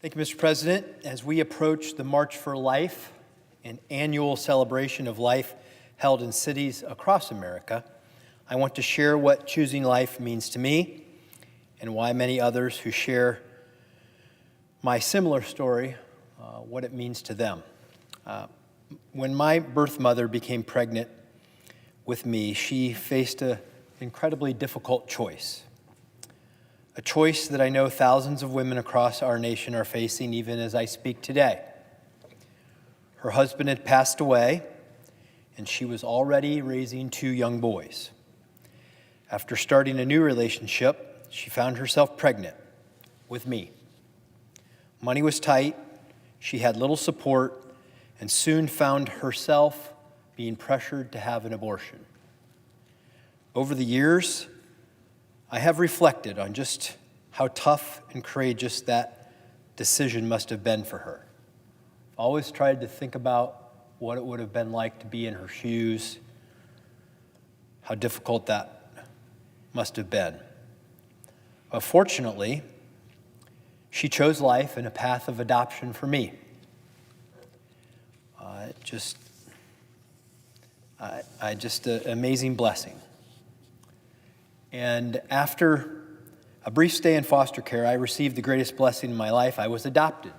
Thank you, Mr. President. As we approach the March for Life, an annual celebration of life held in cities across America, I want to share what choosing life means to me and why many others who share my similar story, what it means to them. When my birth mother became pregnant with me, she faced an incredibly difficult choice. A choice that I know thousands of women across our nation are facing even as I speak today. Her husband had passed away, and she was already raising 2 young boys. After starting a new relationship, she found herself pregnant with me. Money was tight, she had little support, and soon found herself being pressured to have an abortion. Over the years, I have reflected on just how tough and courageous that decision must have been for her. I've always tried to think about what it would have been like to be in her shoes, how difficult that must have been. But fortunately, she chose life and a path of adoption for me. Just an amazing blessing. And after a brief stay in foster care, I received the greatest blessing in my life. I was adopted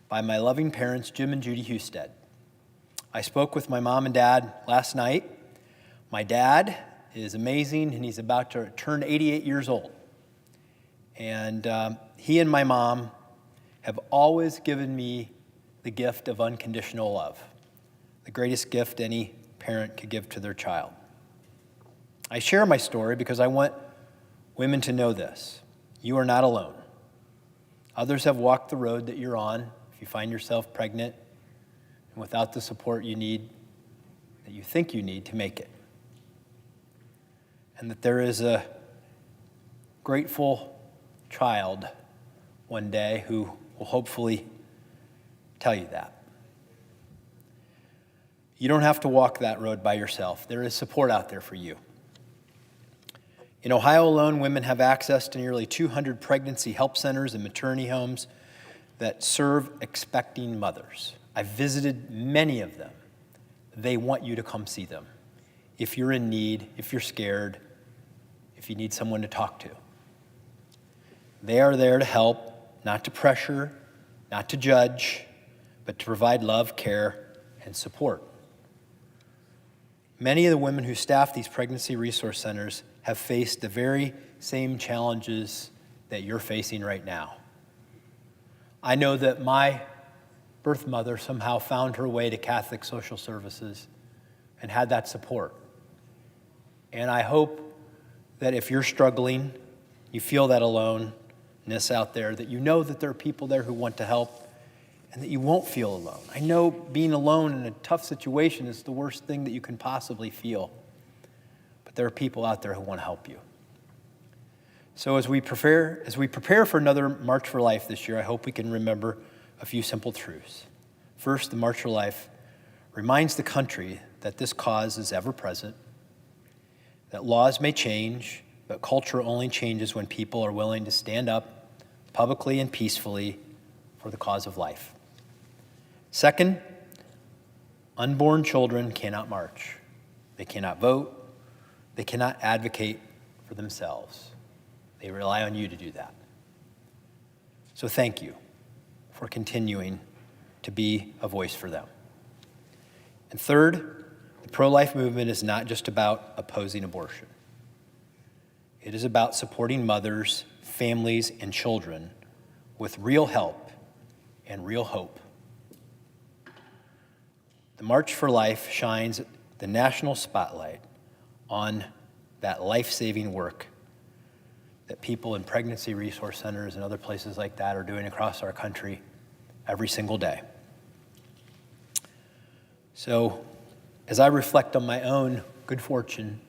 by my loving parents, Jim and Judy Husted. I spoke with my mom and dad last night. My dad is amazing, and he's about to turn 88 years old. And he and my mom have always given me the gift of unconditional love, the greatest gift any parent could give to their child. I share my story because I want women to know this. You are not alone. Others have walked the road that you're on if you find yourself pregnant and without the support you need, that you think you need to make it. And that there is a grateful child one day who will hopefully tell you that. You don't have to walk that road by yourself. There is support out there for you. In Ohio alone, women have access to nearly 200 pregnancy help centers and maternity homes that serve expecting mothers. I've visited many of them. They want you to come see them. If you're in need, if you're scared, if you need someone to talk to. They are there to help, not to pressure, not to judge, but to provide love, care, and support. Many of the women who staff these pregnancy resource centers have faced the very same challenges that you're facing right now. I know that my birth mother somehow found her way to Catholic Social Services and had that support. And I hope that if you're struggling, you feel that aloneness out there, that you know that there are people there who want to help and that you won't feel alone. I know being alone in a tough situation is the worst thing that you can possibly feel. But there are people out there who want to help you. So as we prepare for another March for Life this year, I hope we can remember a few simple truths. First, the March for Life reminds the country that this cause is ever present, that laws may change, but culture only changes when people are willing to stand up publicly and peacefully for the cause of life. Second, unborn children cannot march. They cannot vote. They cannot advocate for themselves. They rely on you to do that. So thank you for continuing to be a voice for them. And third, the pro-life movement is not just about opposing abortion. It is about supporting mothers, families, and children with real help and real hope. The March for Life shines the national spotlight on that life-saving work that people in pregnancy resource centers and other places like that are doing across our country every single day. So, as I reflect on my own good fortune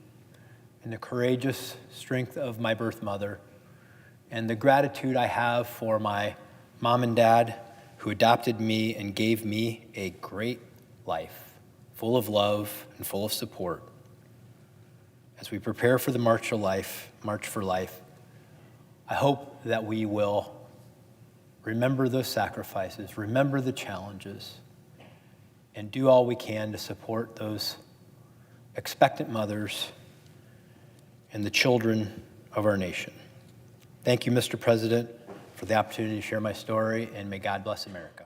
and the courageous strength of my birth mother and the gratitude I have for my mom and dad who adopted me and gave me a great life, full of love and full of support. As we prepare for the March for Life, I hope that we will remember those sacrifices, remember the challenges, and do all we can to support those expectant mothers and the children of our nation. Thank you, Mr. President, for the opportunity to share my story, and may God bless America.